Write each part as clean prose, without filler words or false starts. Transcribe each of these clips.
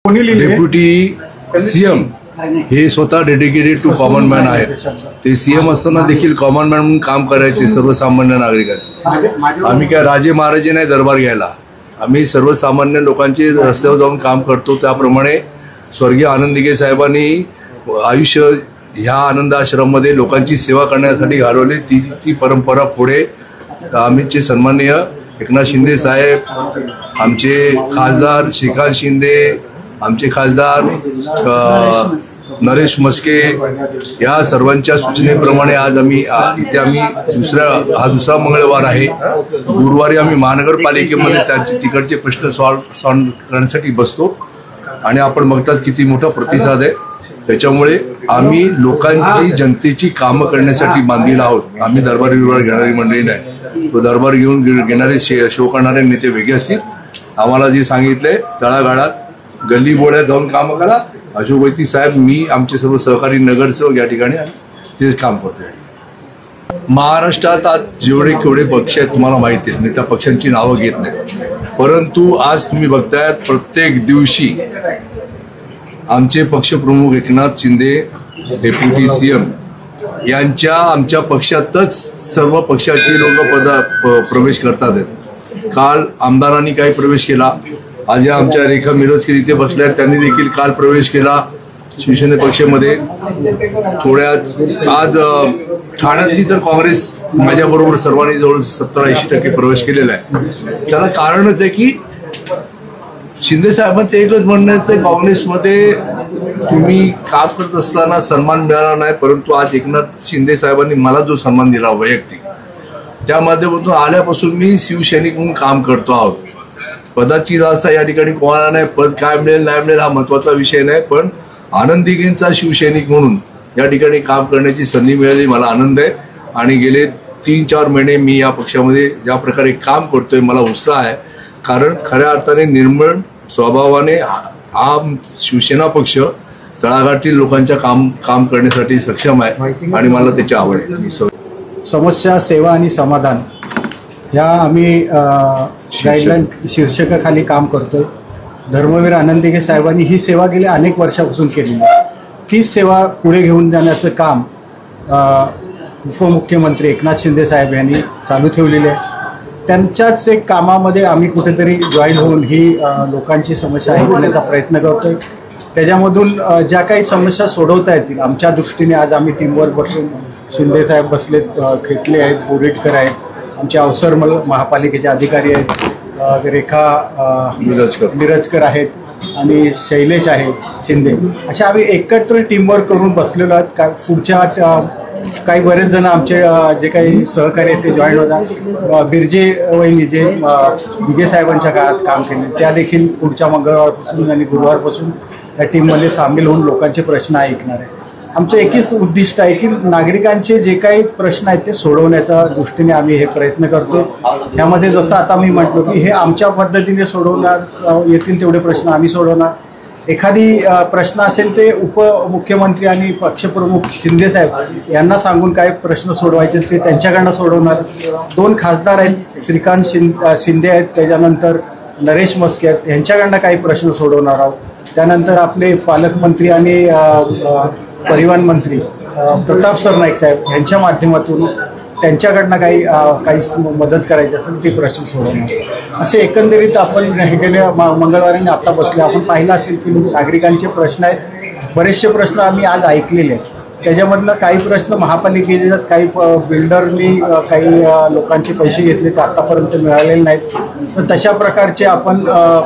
Deputy CM हे स्वतः dedicated two common man आहेत। ते सीएम असताना देखील कॉमन मॅन म्हणून काम करायचे सर्वसामान्य नागरिकांचे। आम्ही काय राजे महाराजे नाही दरबार घ्यायला, आम्ही सर्वसामान्य लोकांचे रस्त्यावर जाऊन काम करतो। त्याप्रमाणे स्वर्गीय आनंद दिघे साहेबांनी आयुष्य ह्या आनंद आश्रममध्ये लोकांची सेवा करण्यासाठी घालवली। ती परंपरा पुढे आमचे सन्माननीय एकनाथ शिंदे साहेब, आमचे खासदार श्रीकांत शिंदे, आमचे खासदार नरेश मस्के या सर्वांच्या सूचनेप्रमाणे आज आम्ही दुसरा मंगळवार आहे। गुरुवारी आम्ही महानगरपालिकेमध्ये त्यांचे तिकडचे प्रश्न सॉल्व करण्यासाठी बसतो आणि आपण बघतात किती मोठा प्रतिसाद आहे। त्याच्यामुळे आम्ही लोकांची जनतेची कामं करण्यासाठी बांधील आहोत। आम्ही दरबार घेणारी मंडळी नाही, तो दरबार घेणारे शो करणारे नेते वेगळे असतील। आम्हाला जे सांगितलंय तळागाळात गल्ली बोळ्यात जाऊन काम करा। अशोक वैती साहेब, मी, आमचे सर्व सहकारी नगरसेवक या ठिकाणी तेच काम करतोय। महाराष्ट्रात आज जेवढे केवढे पक्ष आहेत तुम्हाला माहिती आहे, मी त्या पक्षांची नावं घेत नाही, परंतु आज तुम्ही बघतायत प्रत्येक दिवशी आमचे पक्षप्रमुख एकनाथ शिंदे डेप्युटी सीएम यांच्या आमच्या पक्षातच सर्व पक्षाचे लोक प्रवेश करतात आहेत। काल आमदारांनी काही प्रवेश केला, आज या आमच्या रेखा मिरजकर इथे बसल्या, त्यांनी देखील काल प्रवेश केला शिवसेने पक्षामध्ये। थोड्यात आज ठाण्यातली तर काँग्रेस माझ्याबरोबर सर्वांनी जवळ 70-80% प्रवेश केलेला आहे। त्याला कारणच आहे की शिंदे साहेबांचं एकच म्हणणं आहे, काँग्रेसमध्ये तुम्ही काम करत असताना सन्मान मिळाला नाही, परंतु आज एकनाथ शिंदे साहेबांनी मला जो सन्मान दिला वैयक्तिक, त्या माध्यमातून आल्यापासून मी शिवसैनिक म्हणून काम करतो आहोत। पदाची लालसा या ठिकाणी कोणाला नाही, पद काय मिळेल नाही मिळेल हा महत्वाचा विषय नाही, पण आनंद दिघेंचा शिवसैनिक म्हणून या ठिकाणी काम करण्याची संधी मिळाली, मला आनंद आहे। आणि गेले 3-4 महिने मी या पक्षामध्ये ज्या प्रकारे काम करतोय मला उत्साह आहे, कारण खऱ्या अर्थाने निर्मळ स्वभावाने हा शिवसेना पक्ष तळागाळातील लोकांच्या काम करण्यासाठी सक्षम आहे आणि मला त्याची आवड आहे। समस्या, सेवा आणि समाधान या आम्ही गाईडलाईन शीर्षकाखाली काम करतोय। धर्मवीर आनंद दिघे साहेबांनी ही सेवा गेल्या अनेक वर्षापासून केलेली आहे। तीच सेवा पुढे घेऊन जाण्याचं काम उपमुख्यमंत्री एकनाथ शिंदे साहेब यांनी चालू ठेवलेले आहे। त्यांच्याच एक कामामध्ये आम्ही कुठेतरी जॉईन होऊन ही लोकांची समस्या ऐकण्याचा प्रयत्न करतोय। त्याच्यामधून ज्या काही समस्या सोडवता येतील आमच्या दृष्टीने आज आम्ही टीमवर बसून, शिंदे साहेब बसलेत, खेटले आहेत, बोरेटकर आहेत, आमचे अवसर महापालिकेचे अधिकारी आहेत, रेखा मिरजकर आहेत आणि शैलेश आहेत शिंदे, अशा आम्ही एकत्र टीमवर्क करून बसलेलो आहोत। काय पुढच्या काही बरेच जण आमचे जे काही सहकारी आहेत ते जॉईन होतात। बिरजे वहिनी जे दिघे साहेबांच्या काळात काम केले त्या देखील पुढच्या मंगळवारपासून आणि गुरुवारपासून या टीममध्ये सामील होऊन लोकांचे प्रश्न ऐकणार आहे। आमचं एकच उद्दिष्ट आहे की नागरिकांचे जे काही प्रश्न आहेत ते सोडवण्याच्या दृष्टीने आम्ही हे प्रयत्न करतो। यामध्ये जसं आता मी म्हटलो की हे आमच्या पद्धतीने सोडवणार येतील तेवढे प्रश्न आम्ही सोडवणार। एखादी प्रश्न असेल ते उपमुख्यमंत्री आणि पक्षप्रमुख शिंदे साहेब यांना सांगून काय प्रश्न सोडवायचे ते त्यांच्याकडनं सोडवणार। 2 खासदार आहेत, श्रीकांत शिंदे आहेत, त्याच्यानंतर नरेश मस्के आहेत, यांच्याकडनं काही प्रश्न सोडवणार आहोत। त्यानंतर आपले पालकमंत्री आणि परिवहन मंत्री प्रताप सरनाईक साहेब यांच्या माध्यमातून त्यांच्याकडनं काही मदत करायची असेल ते प्रश्न सोडवणार। असे एकंदरीत आपण हे गेल्या मंगळवारी आता बसले आपण पाहिलं असेल की नागरिकांचे प्रश्न आहेत, बरेचसे प्रश्न आम्ही आज ऐकलेले आहेत। त्याच्यामधलं काही प्रश्न महापालिकेचे, काही बिल्डरनी काही लोकांचे पैसे घेतले ते आतापर्यंत मिळालेले नाहीत, तर तशा प्रकारचे आपण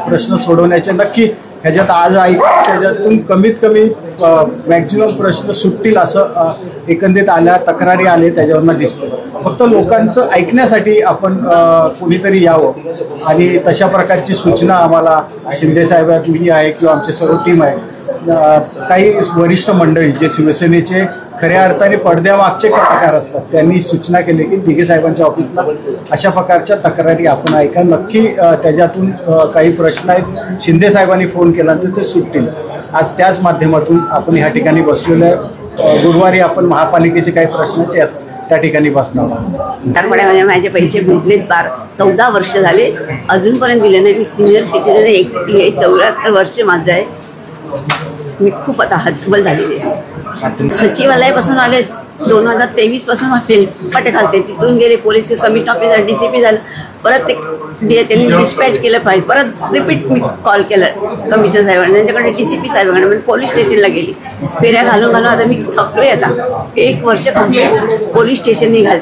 प्रश्न सोडवण्याचे नक्की ह्याच्यात आज त्याच्यातून कमीत कमी मॅक्झिमम प्रश्न सुटतील असं एकंदरीत आल्या तक्रारी आले त्याच्यावरनं दिसतं। फक्त लोकांचं ऐकण्यासाठी आपण कुणीतरी यावं आणि तशा प्रकारची सूचना आम्हाला शिंदे साहेब मी आहे किंवा आमचे सर्व टीम आहे, काही वरिष्ठ मंडळी जे शिवसेनेचे खऱ्या अर्थाने पडद्यामागचे कलाकार असतात त्यांनी सूचना केली की दिघे साहेबांच्या ऑफिसला अशा प्रकारच्या तक्रारी आपण ऐका, नक्की त्याच्यातून काही प्रश्न आहेत शिंदे साहेबांनी फोन केला तर ते सुटतील। आज त्याच माध्यमातून आपण ह्या ठिकाणी बसलेलो आहे। गुरुवारी आपण महापालिकेचे काही प्रश्न त्या ठिकाणी बसणार आहोत। त्यामुळे माझे पैसे गुंतलेत 14 वर्ष झाले, अजूनपर्यंत दिले नाही। मी सिनियर सिटीजन एकटी आहे, 74 वर्ष माझं आहे। मी खूप आता हतबल झालेली आहे. सचिवालयापासून आले 2023 पासून फेलपाटे घालते. तिथून गेले पोलीस कमिशनर ऑफिसर DCP झालं. परत ते त्यांनी डिस्पॅच केलं फाईल. परत रिपीट मी कॉल केला कमिशनर साहेबांना, त्यांच्याकडे DCP साहेबांकडे, म्हणजे पोलीस स्टेशनला गेली. फेऱ्या घालून आता मी थकलोय. आता 1 वर्ष कंप्लीट पोलीस स्टेशननी घालते.